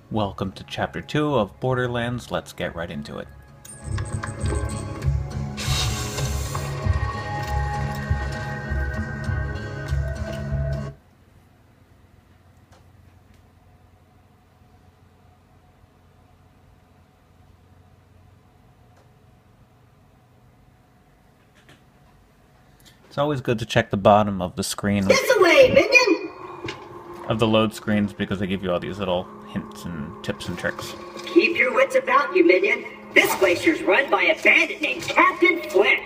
Welcome to Chapter 2 of Borderlands. Let's get right into it. It's always good to check the bottom of the screen This away, minion! of the load screens because they give you all these little hints and tips and tricks. Keep your wits about you, minion. This glacier's run by a bandit named Captain Flint.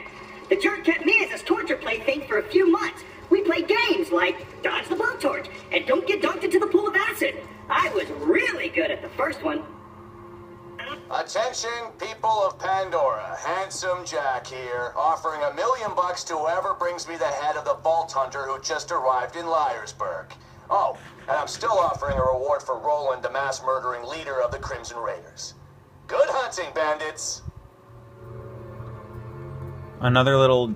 The jerk kept me as his torture plaything for a few months. We played games like Dodge the Blowtorch and Don't Get Dunked into the Pool of Acid. I was really good at the first one. Attention, people of Pandora. Handsome Jack here, offering $1 million to whoever brings me the head of the Vault Hunter who just arrived in Berg. Oh, and I'm still offering a reward for Roland, the mass-murdering leader of the Crimson Raiders. Good hunting, bandits! Another little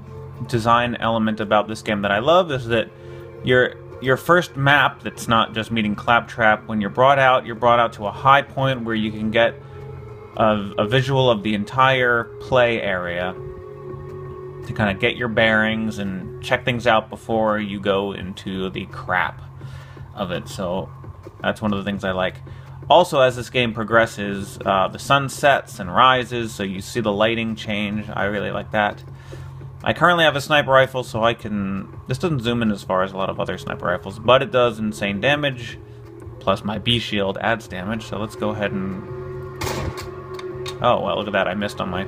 design element about this game that I love is that your first map that's not just meeting Claptrap, when you're brought out to a high point where you can get a visual of the entire play area to kind of get your bearings and check things out before you go into the crap of it. So that's one of the things I like. Also, as this game progresses, the sun sets and rises, so you see the lighting change. I really like that. I currently have a sniper rifle, so I can... This doesn't zoom in as far as a lot of other sniper rifles, but it does insane damage. Plus my B shield adds damage, so let's go ahead and... Oh, well, look at that. I missed on my...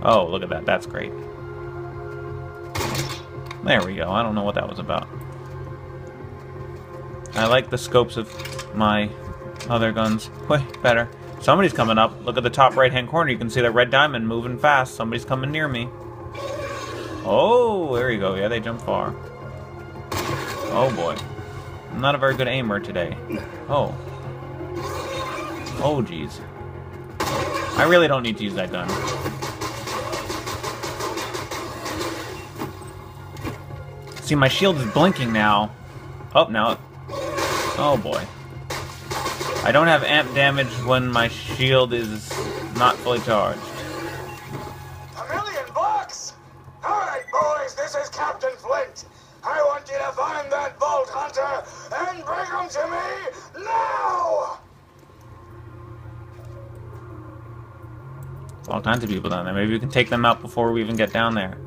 Oh, look at that. That's great. There we go. I don't know what that was about. I like the scopes of my other guns. Way better. Somebody's coming up. Look at the top right-hand corner. You can see that red diamond moving fast. Somebody's coming near me. Oh, there you go. Yeah, they jump far. Oh, boy. I'm not a very good aimer today. Oh. Oh, jeez. I really don't need to use that gun. See, my shield is blinking now. Oh, now... Oh, boy. I don't have amp damage when my shield is not fully charged. $1 million? Alright, boys, this is Captain Flint. I want you to find that Vault Hunter and bring him to me now! All kinds of people down there. Maybe we can take them out before we even get down there.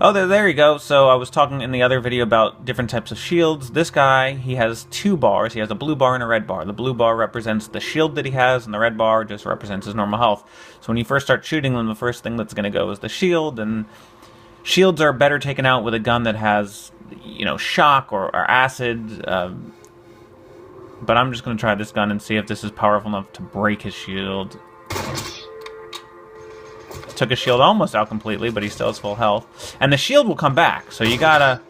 Oh, there you go. So I was talking in the other video about different types of shields. This guy, he has two bars. He has a blue bar and a red bar. The blue bar represents the shield that he has, and the red bar just represents his normal health. So when you first start shooting them, the first thing that's going to go is the shield, and shields are better taken out with a gun that has, you know, shock or acid. But I'm just going to try this gun and see if this is powerful enough to break his shield. Took his shield almost out completely, but he still has full health. And the shield will come back, so you gotta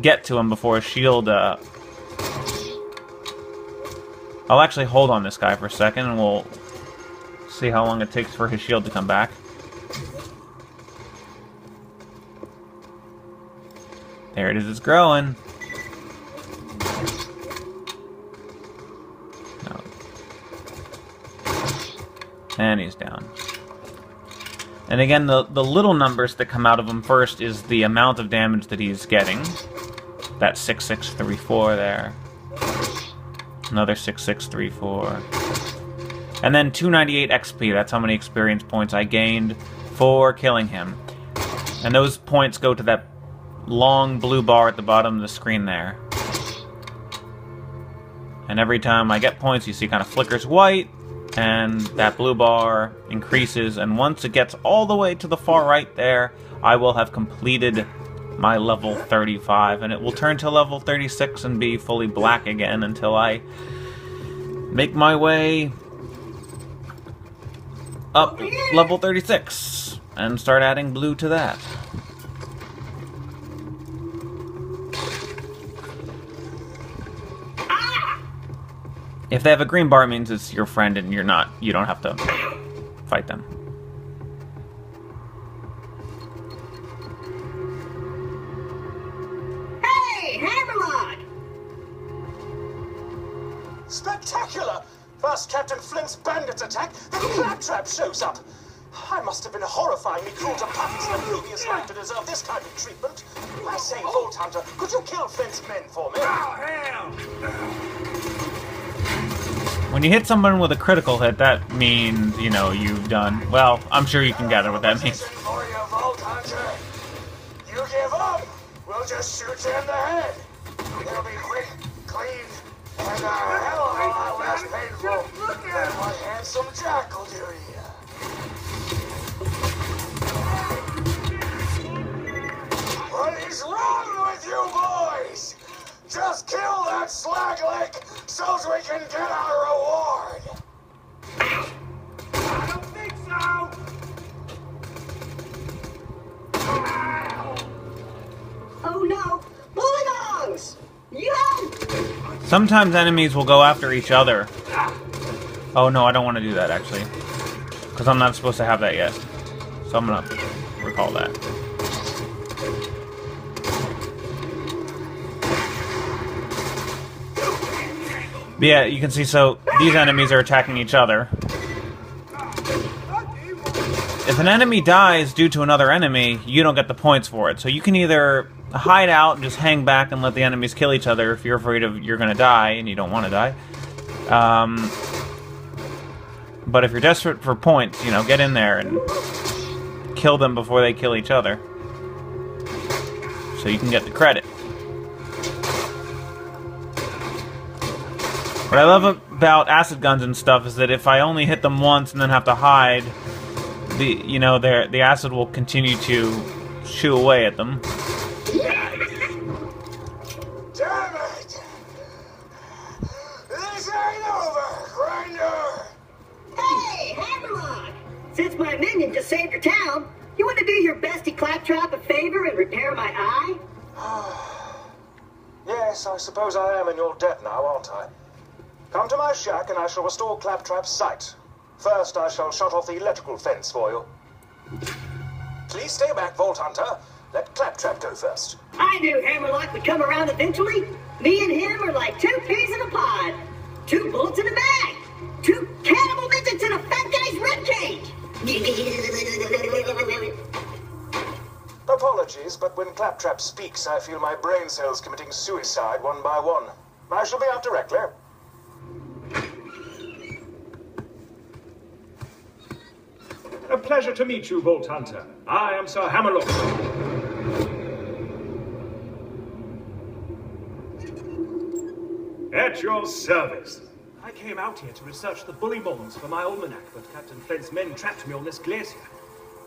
get to him before his shield... I'll actually hold on this guy for a second, and we'll see how long it takes for his shield to come back. There it is, it's growing. No. And he's down. And again, the little numbers that come out of him first is the amount of damage that he's getting. That 6634 there. Another 6634. And then 298 XP, that's how many experience points I gained for killing him. And those points go to that long blue bar at the bottom of the screen there. And every time I get points, you see kind of flickers white. And that blue bar increases, and once it gets all the way to the far right there, I will have completed my level 35, and it will turn to level 36 and be fully black again until I make my way up level 36 and start adding blue to that. If they have a green bar, it means it's your friend and you don't have to fight them. Hey, Hammerlock! Spectacular! First Captain Flint's bandits attack, then Claptrap shows up. I must have been horrifyingly cruel to puppies in a previous life to deserve this kind of treatment. I say, Vault Hunter, could you kill Flint's men for me? When you hit someone with a critical hit, that means, you know, you've done... Well, I'm sure you can gather what that means. For you, Vault Hunter. You give up, we'll just shoot you in the head. It'll be quick, clean, and a hell of a lot less painful than what Handsome Jack will do to you. What is wrong with you boys? Just kill that slagleg so we can get our reward. I don't think so. Oh no! Bulldogs! Yo! Sometimes enemies will go after each other. Oh no, I don't want to do that, actually. Because I'm not supposed to have that yet. So I'm going to recall that. But yeah, you can see, so these enemies are attacking each other. If an enemy dies due to another enemy, you don't get the points for it. So you can either hide out and just hang back and let the enemies kill each other if you're afraid of you're going to die and you don't want to die. But if you're desperate for points, you know, get in there and kill them before they kill each other. So you can get the credit. What I love about acid guns and stuff is that if I only hit them once and then have to hide, the acid will continue to shoo away at them. Damn it! This ain't over, Grinder! Hey, Hammerlock! Since my minion just saved your town, you want to do your bestie Claptrap a favor and repair my eye? Yes, I suppose I am in your debt now, aren't I? Come to my shack and I shall restore Claptrap's sight. First, I shall shut off the electrical fence for you. Please stay back, Vault Hunter. Let Claptrap go first. I knew Hammerlock would come around eventually. Me and him are like two peas in a pod. 2 bullets in a bag. 2 cannibal midgets in a fat guy's ribcage. Apologies, but when Claptrap speaks, I feel my brain cells committing suicide one by one. I shall be out directly. A pleasure to meet you, Vault Hunter. I am Sir Hammerlock. At your service. I came out here to research the bully bonds for my almanac, but Captain Flint's men trapped me on this glacier.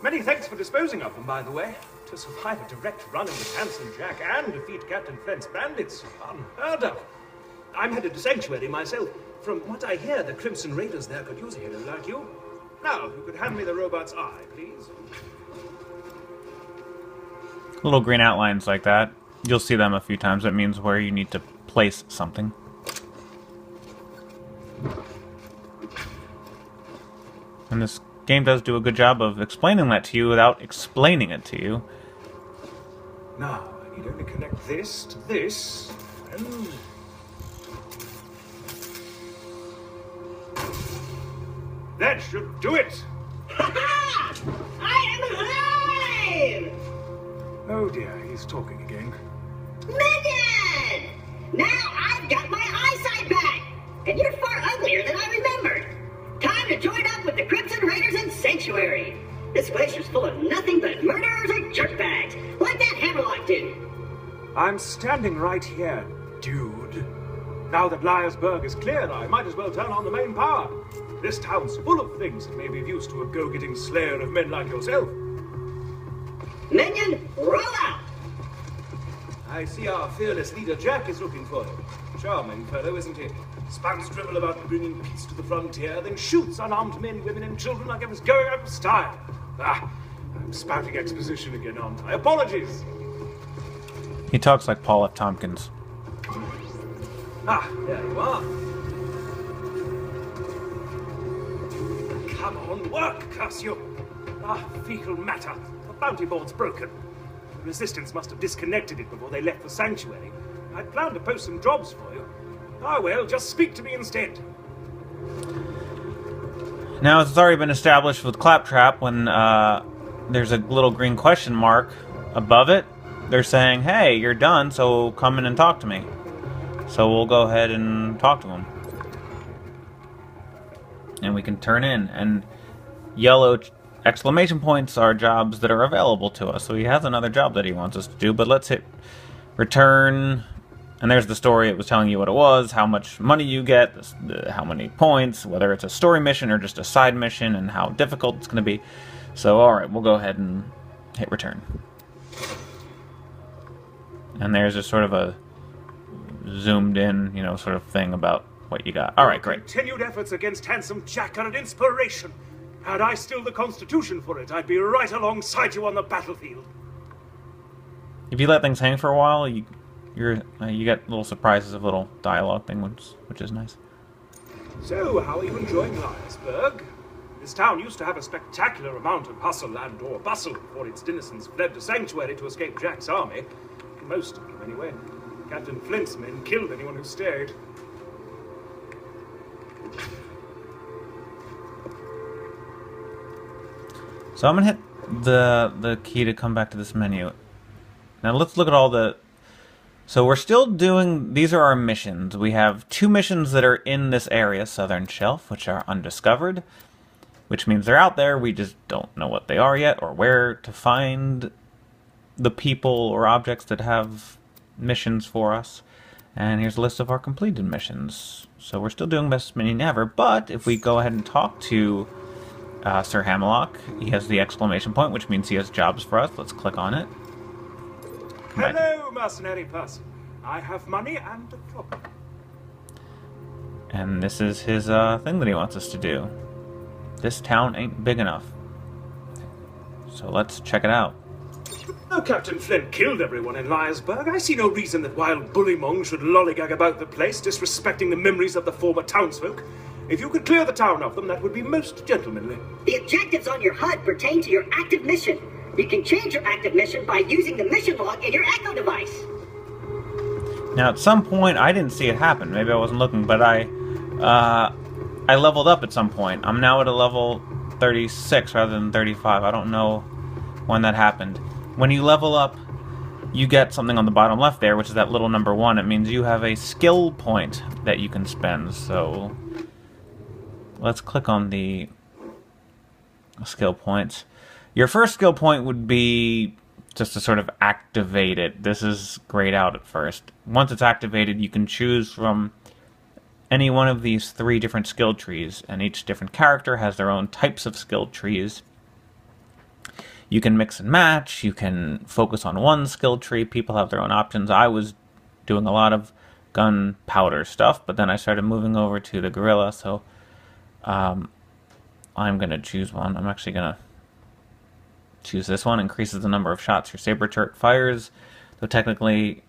Many thanks for disposing of them, by the way. To survive a direct run-in with Handsome Jack and defeat Captain Flint's bandits, unheard of. I'm headed to Sanctuary myself. From what I hear, the Crimson Raiders there could use a hero like you. Now, if you could hand me the robot's eye, please. Little green outlines like that. You'll see them a few times. That means where you need to place something. And this game does do a good job of explaining that to you without explaining it to you. Now, I need only connect this to this, and... that should do it! Ha-ha! I am alive! Oh dear, he's talking again. Minion! Now I've got my eyesight back! And you're far uglier than I remembered! Time to join up with the Crimson Raiders in Sanctuary! This glacier's full of nothing but murderers and jerkbags, like that Hammerlock dude! I'm standing right here, dude. Now that Berg is clear, I might as well turn on the main power. This town's full of things that may be of use to a go-getting slayer of men like yourself. Minion, roll out! I see our fearless leader Jack is looking for you. Charming fellow, isn't he? Spouts drivel about bringing peace to the frontier, then shoots unarmed men, women, and children like it was going out of style. I'm spouting exposition again, aren't I? Apologies! He talks like Paul F. Tompkins. There you are. Come on, work, curse you! Fecal matter. The bounty board's broken. The Resistance must have disconnected it before they left for Sanctuary. I'd planned to post some jobs for you. Ah well, just speak to me instead. Now, it's already been established with Claptrap when there's a little green question mark above it. They're saying, hey, you're done, so come in and talk to me. So we'll go ahead and talk to him. And we can turn in. And yellow exclamation points are jobs that are available to us. So he has another job that he wants us to do, but let's hit return. And there's the story. It was telling you what it was, how much money you get, how many points, whether it's a story mission or just a side mission, and how difficult it's going to be. So, alright, we'll go ahead and hit return. And there's just sort of a zoomed in, you know, sort of thing about what you got. Alright, great. Continued efforts against Handsome Jack are an inspiration. Had I still the constitution for it, I'd be right alongside you on the battlefield. If you let things hang for a while, you get little surprises of little dialogue thing, which is nice. So, how are you enjoying Berg? This town used to have a spectacular amount of hustle and or bustle before its denizens fled the sanctuary to escape Jack's army. Most of them, anyway. Captain Flint's men killed anyone who stayed. So I'm gonna hit the key to come back to this menu. Now let's look at all the... So we're still doing... These are our missions. We have 2 missions that are in this area, Southern Shelf, which are undiscovered. Which means they're out there, we just don't know what they are yet, or where to find the people or objects that have missions for us. And here's a list of our completed missions. So we're still doing best mini ever, but if we go ahead and talk to Sir Hammerlock, he has the exclamation point, which means he has jobs for us. Let's click on it. Hello, mercenary person. I have money and a problem. And this is his thing that he wants us to do. This town ain't big enough. So let's check it out. Though Captain Flint killed everyone in Berg, I see no reason that wild bullymong should lollygag about the place, disrespecting the memories of the former townsfolk. If you could clear the town of them, that would be most gentlemanly. The objectives on your HUD pertain to your active mission. You can change your active mission by using the mission log in your Echo device. Now, at some point, I didn't see it happen. Maybe I wasn't looking, but I leveled up at some point. I'm now at a level 36 rather than 35. I don't know when that happened. When you level up, you get something on the bottom left there, which is that little number 1. It means you have a skill point that you can spend. So let's click on the skill points. Your first skill point would be just to sort of activate it. This is grayed out at first. Once it's activated, you can choose from any one of these 3 different skill trees, and each different character has their own types of skill trees. You can mix and match, you can focus on one skill tree, people have their own options. I was doing a lot of gunpowder stuff, but then I started moving over to the gorilla, so I'm going to choose one. I'm actually going to choose this one. Increases the number of shots your saber turret fires, though technically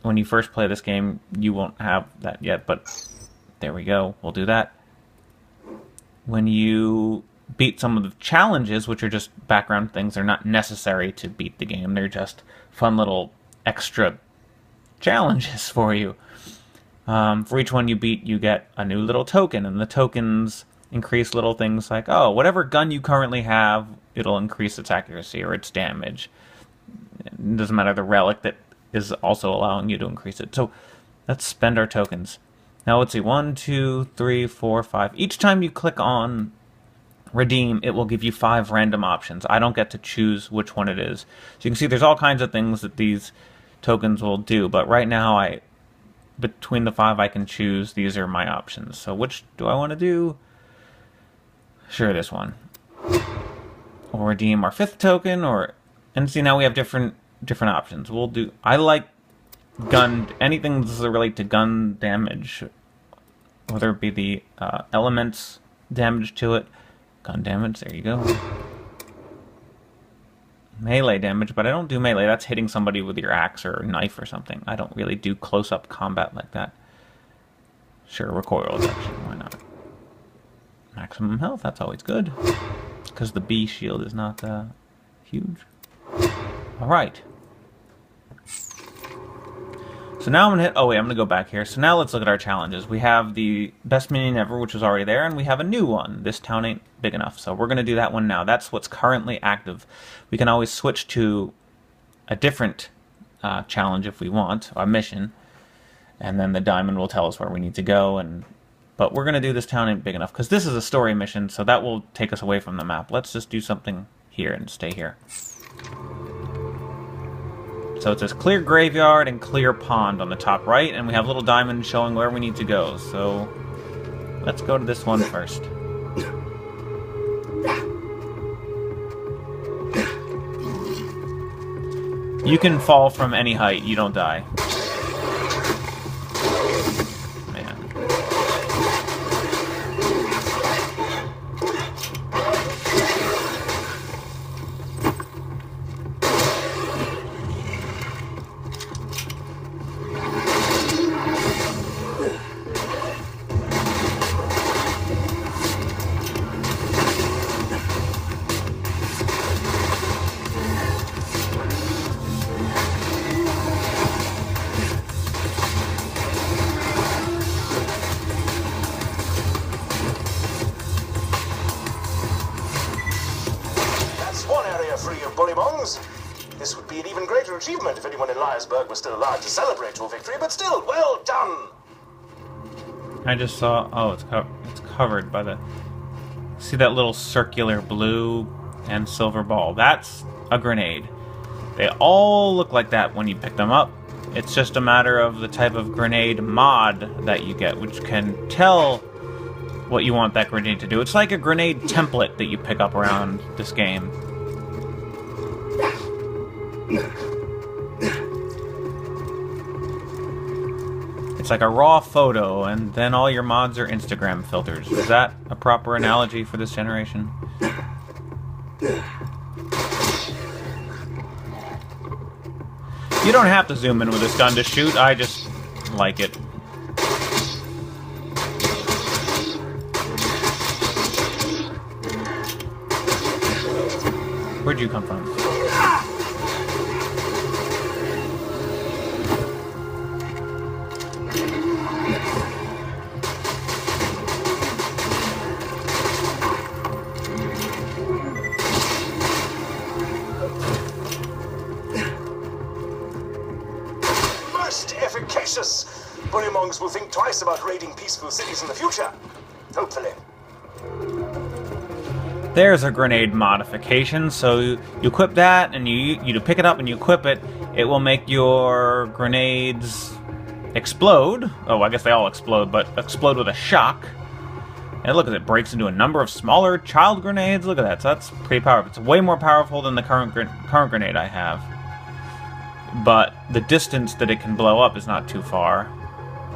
when you first play this game you won't have that yet, but there we go, we'll do that. When you beat some of the challenges, which are just background things, they're not necessary to beat the game, they're just fun little extra challenges for you. For each one you beat, you get a new little token, and the tokens increase little things like, oh, whatever gun you currently have, it'll increase its accuracy or its damage. It doesn't matter the relic that is also allowing you to increase it. So let's spend our tokens. Now let's see, 1, 2, 3, 4, 5. Each time you click on redeem, it will give you 5 random options. I don't get to choose which one it is. So you can see there's all kinds of things that these tokens will do, but right now between the 5 I can choose. These are my options. So which do I want to do? Sure, this one. Or redeem our 5th token, and see, now we have different options. We'll do, I like anything that relate to gun damage, whether it be the elements damage to it. Gun damage, there you go. Melee damage, but I don't do melee. That's hitting somebody with your axe or knife or something. I don't really do close-up combat like that. Sure, recoil reduction, why not? Maximum health, that's always good. Because the B shield is not huge. Alright. So now I'm gonna hit... Oh wait, I'm gonna go back here. So now let's look at our challenges. We have the best minion ever, which was already there, and we have a new one. This town ain't big enough, so we're gonna do that one now. That's what's currently active. We can always switch to a different challenge if we want, a mission, and then the diamond will tell us where we need to go. But we're gonna do this town ain't big enough because this is a story mission, so that will take us away from the map. Let's just do something here and stay here. So it says clear graveyard and clear pond on the top right, and we have little diamonds showing where we need to go. So let's go to this one first. You can fall from any height, you don't die. Man. This would be an even greater achievement if anyone in Berg was still alive to celebrate your victory, but still, well done! I just saw... Oh, it's covered by the... See that little circular blue and silver ball? That's a grenade. They all look like that when you pick them up. It's just a matter of the type of grenade mod that you get, which can tell what you want that grenade to do. It's like a grenade template that you pick up around this game. It's like a raw photo, and then all your mods are Instagram filters. Is that a proper analogy for this generation? You don't have to zoom in with this gun to shoot, I just like it. Where'd you come from? Efficacious! Bullymongs will think twice about raiding peaceful cities in the future. Hopefully. There's a grenade modification, so you equip that, and you pick it up and you equip it, it will make your grenades explode. Oh, I guess they all explode, but explode with a shock. And look at it, breaks into a number of smaller child grenades. Look at that, so that's pretty powerful. It's way more powerful than the current grenade I have. But the distance that it can blow up is not too far.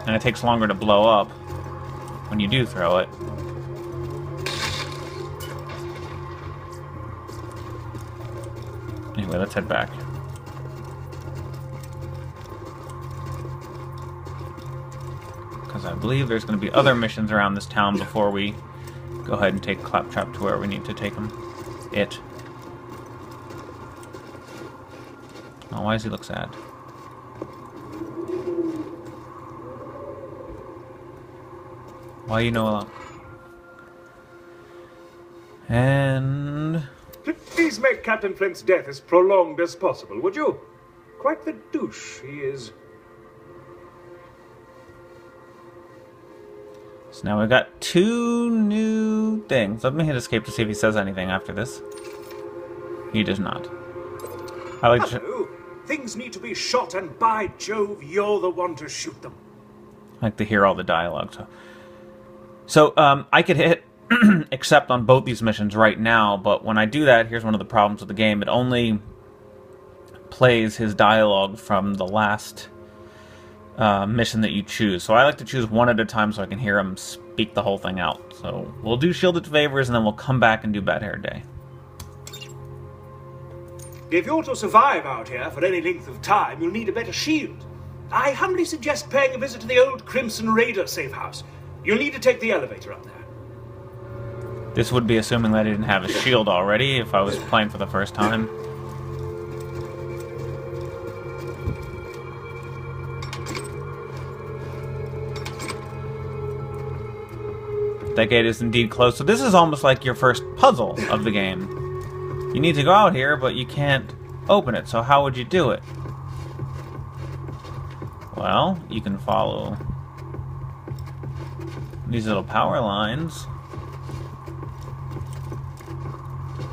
And it takes longer to blow up when you do throw it. Anyway, let's head back. Because I believe there's going to be other missions around this town before we go ahead and take Claptrap to where we need to take him. Oh, why does he look sad? Why you know a lot? And... Please make Captain Flint's death as prolonged as possible, would you? Quite the douche he is. So now we've got 2 new things. Let me hit escape to see if he says anything after this. He does not. I like to... Things need to be shot, and by Jove, you're the one to shoot them. I like to hear all the dialogue. So I could hit accept on both these missions right now, but when I do that, here's one of the problems with the game. It only plays his dialogue from the last mission that you choose. So I like to choose one at a time so I can hear him speak the whole thing out. So we'll do Shielded Favors, and then we'll come back and do Bad Hair Day. If you're to survive out here for any length of time, you'll need a better shield. I humbly suggest paying a visit to the old Crimson Raider safe house. You'll need to take the elevator up there. This would be assuming that I didn't have a shield already if I was playing for the first time. That gate is indeed closed. So this is almost like your first puzzle of the game. You need to go out here, but you can't open it. So how would you do it? Well, you can follow these little power lines.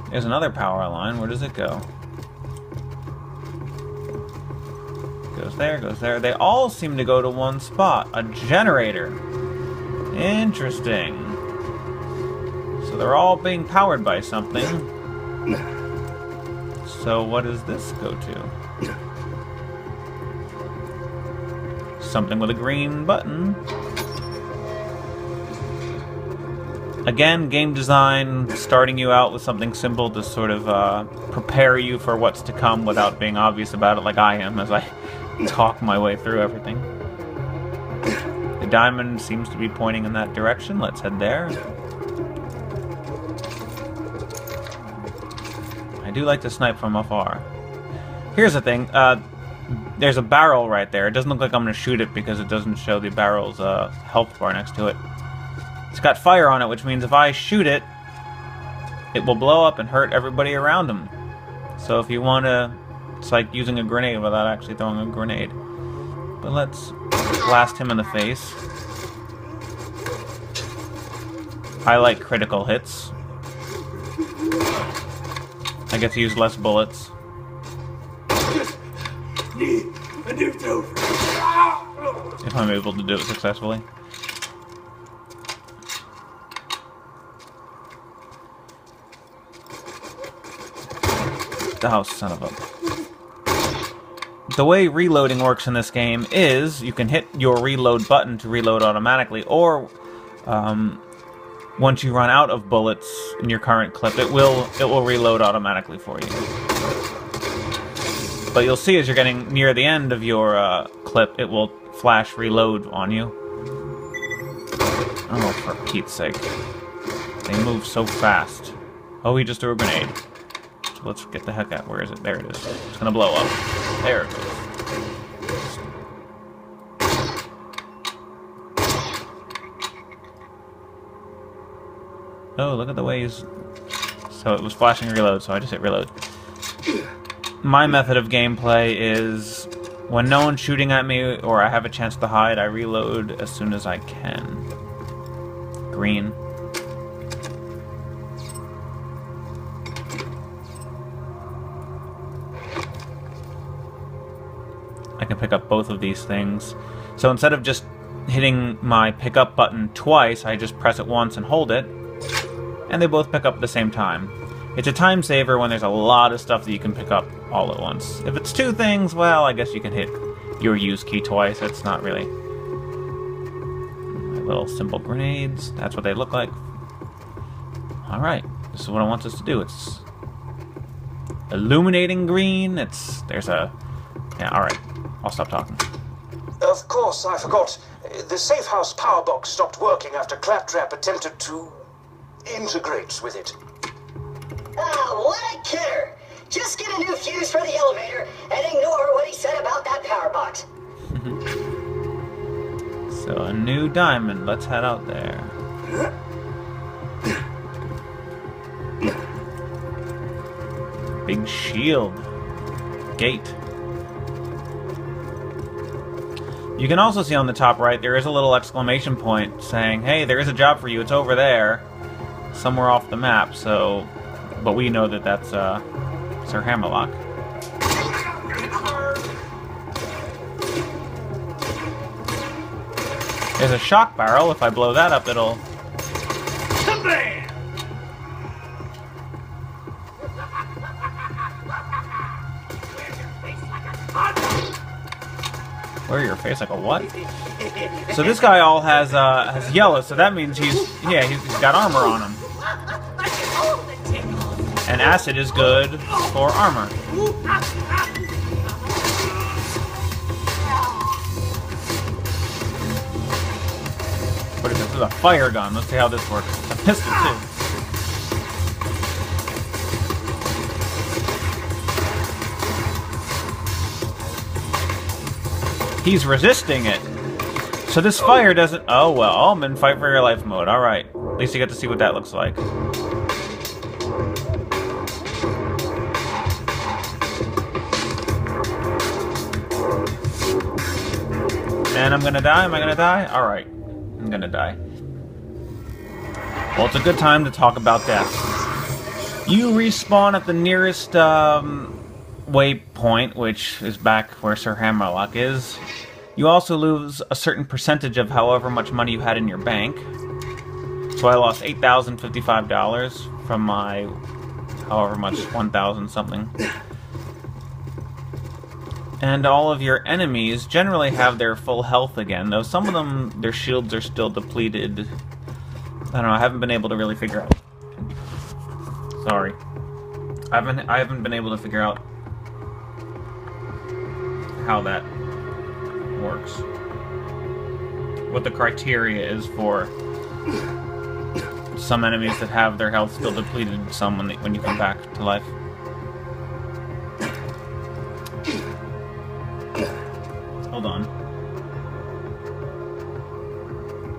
There's another power line. Where does it go? Goes there, goes there. They all seem to go to one spot. A generator. Interesting. So they're all being powered by something. So what does this go to? Something with a green button. Again, game design, starting you out with something simple to sort of prepare you for what's to come without being obvious about it like I am as I talk my way through everything. The diamond seems to be pointing in that direction. Let's head there. I do like to snipe from afar. Here's the thing. There's a barrel right there. It doesn't look like I'm going to shoot it because it doesn't show the barrel's health bar next to it. It's got fire on it, which means if I shoot it, it will blow up and hurt everybody around him. So if you want to... It's like using a grenade without actually throwing a grenade. But let's blast him in the face. I like critical hits. I get to use less bullets. If I'm able to do it successfully. Oh, son of a... The way reloading works in this game is you can hit your reload button to reload automatically, or once you run out of bullets in your current clip, it will reload automatically for you. But you'll see as you're getting near the end of your clip, it will flash reload on you. Oh, for Pete's sake. They move so fast. Oh, he just threw a grenade. So let's get the heck out. Where is it? There it is. It's gonna blow up. There it goes. Oh, look at the way he's... So it was flashing reload, so I just hit reload. My method of gameplay is when no one's shooting at me or I have a chance to hide, I reload as soon as I can. Green. I can pick up both of these things. So instead of just hitting my pick up button twice, I just press it once and hold it, and they both pick up at the same time. It's a time saver when there's a lot of stuff that you can pick up all at once. If it's two things, well, I guess you can hit your use key twice. It's not really... My little simple grenades, that's what they look like. Alright, this is what I want us to do. It's illuminating green. There's a... Yeah, alright. I'll stop talking. Of course, I forgot. The safe house power box stopped working after Claptrap attempted to integrate with it. Oh, what a kidder! Just get a new fuse for the elevator and ignore what he said about that power box. So, a new diamond. Let's head out there. Big shield. Gate. You can also see on the top right, there is a little exclamation point saying, hey, there is a job for you, it's over there, somewhere off the map, so... But we know that that's, Sir Hammerlock. There's a shock barrel, if I blow that up, it'll... Where your face like a what? So this guy all has yellow, so that means he's got armor on him. And acid is good for armor. What is this? This is a fire gun. Let's see how this works. It's a pistol too. He's resisting it. So this fire doesn't... Oh, well, I'm in fight for your life mode. Alright. At least you get to see what that looks like. And I'm gonna die? Am I gonna die? Alright. I'm gonna die. Well, it's a good time to talk about death. You respawn at the nearest waypoint, which is back where Sir Hammerlock is. You also lose a certain percentage of however much money you had in your bank. So I lost $8,055 from my however much, 1,000 something. And all of your enemies generally have their full health again, though some of them, their shields are still depleted. I don't know, I haven't been able to really figure out. Sorry. I haven't been able to figure out how that works. What the criteria is for some enemies that have their health still depleted, some when you come back to life. Hold on.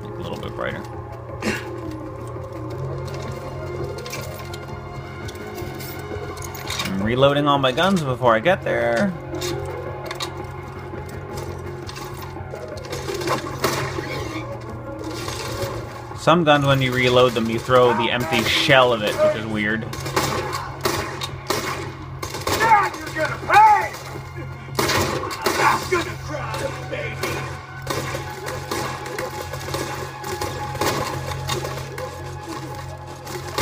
Make it a little bit brighter. I'm reloading all my guns before I get there. Some guns, when you reload them, you throw the empty shell of it, which is weird. Now you're gonna pay! I'm gonna cry, baby!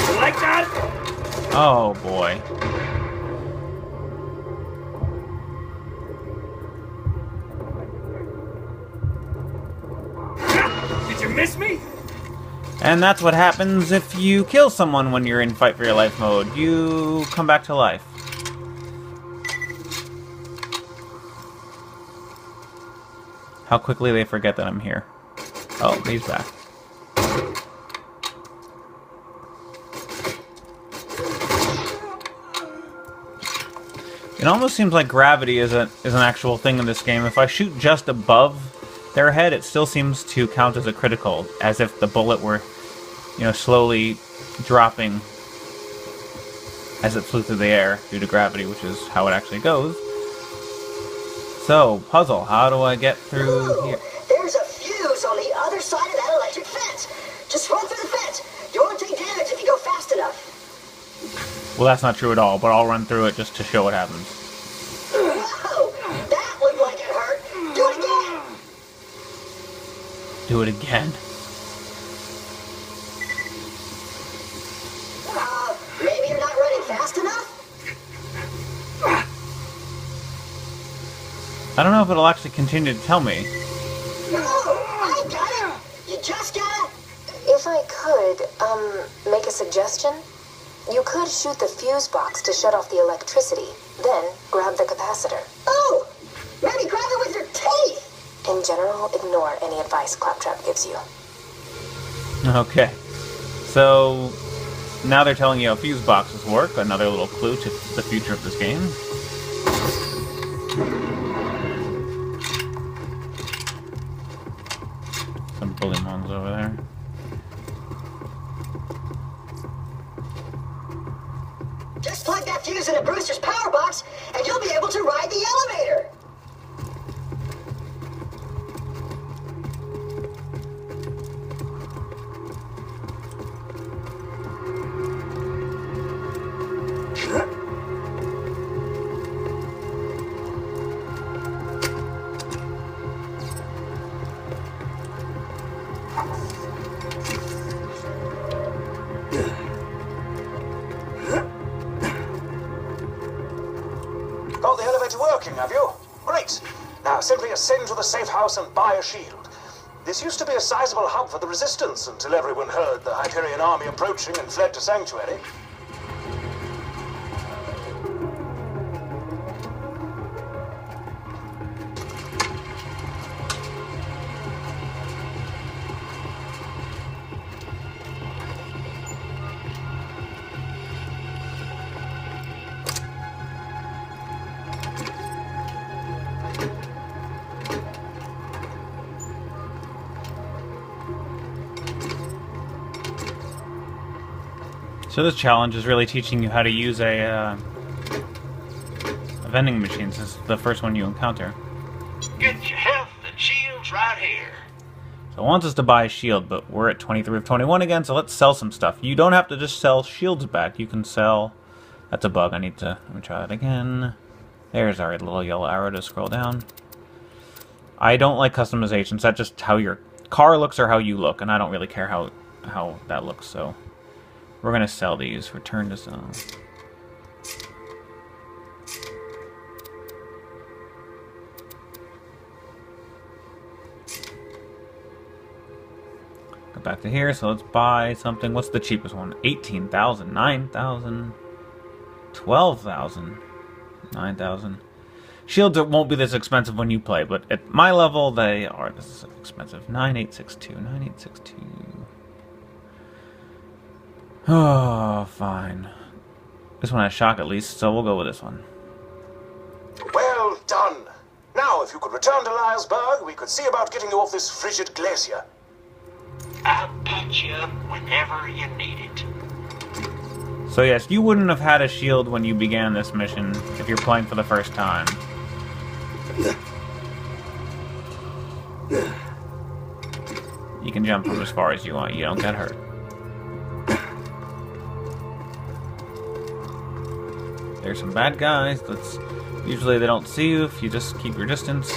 You like that? Oh boy. Did you miss me? And that's what happens if you kill someone when you're in fight for your life mode. You come back to life. How quickly they forget that I'm here. Oh, he's back. It almost seems like gravity is an actual thing in this game. If I shoot just above their head, it still seems to count as a critical, as if the bullet were, you know, slowly dropping as it flew through the air due to gravity, which is how it actually goes. So, puzzle, how do I get through here? There's a fuse on the other side of that electric fence. Just run through the fence. You won't take damage if you go fast enough. Well, that's not true at all, but I'll run through it just to show what happens. Whoa! That looked like it hurt. Do it again! Do it again. Maybe you're not running fast enough? I don't know if it'll actually continue to tell me. Oh, I got it! You just gotta... If I could, make a suggestion? You could shoot the fuse box to shut off the electricity, then grab the capacitor. Oh! Maybe grab it with your teeth! In general, ignore any advice Claptrap gives you. Okay. So, now they're telling you how fuse boxes work, another little clue to the future of this game. Some bully mons over there. Just plug that fuse in a Brewster's power box, and you'll be able to ride the elevator! Got the elevator working, have you? Great. Now simply ascend to the safe house and buy a shield. This used to be a sizable hub for the Resistance until everyone heard the Hyperion army approaching and fled to Sanctuary. So this challenge is really teaching you how to use a vending machine. This is the first one you encounter. Get your health and shields right here. So it wants us to buy a shield, but we're at 23 of 21 again, so let's sell some stuff. You don't have to just sell shields back. You can sell... That's a bug. Let me try that again. There's our little yellow arrow to scroll down. I don't like customizations. That's just how your car looks or how you look, and I don't really care how that looks, so... We're going to sell these. Return to sell. Go back to here, so let's buy something. What's the cheapest one? 18,000, 9,000, 12,000, 9,000. Shields won't be this expensive when you play, but at my level, they are this expensive. 9862, 9862. Oh, fine. This one has shock at least, so we'll go with this one. Well done. Now, if you could return to Berg, we could see about getting you off this frigid glacier. I'll patch you up whenever you need it. So yes, you wouldn't have had a shield when you began this mission if you're playing for the first time. You can jump from as far as you want, you don't get hurt. There's some bad guys. Usually they don't see you if you just keep your distance.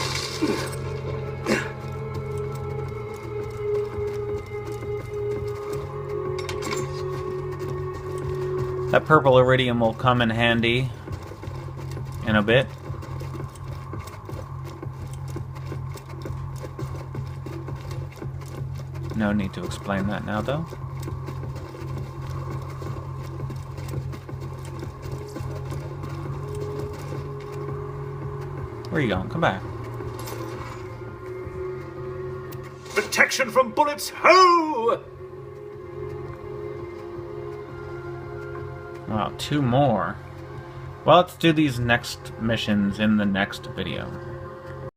That purple iridium will come in handy in a bit. No need to explain that now, though. Where are you going? Come back. Protection from bullets, ho! Wow, 2 more. Well, let's do these next missions in the next video.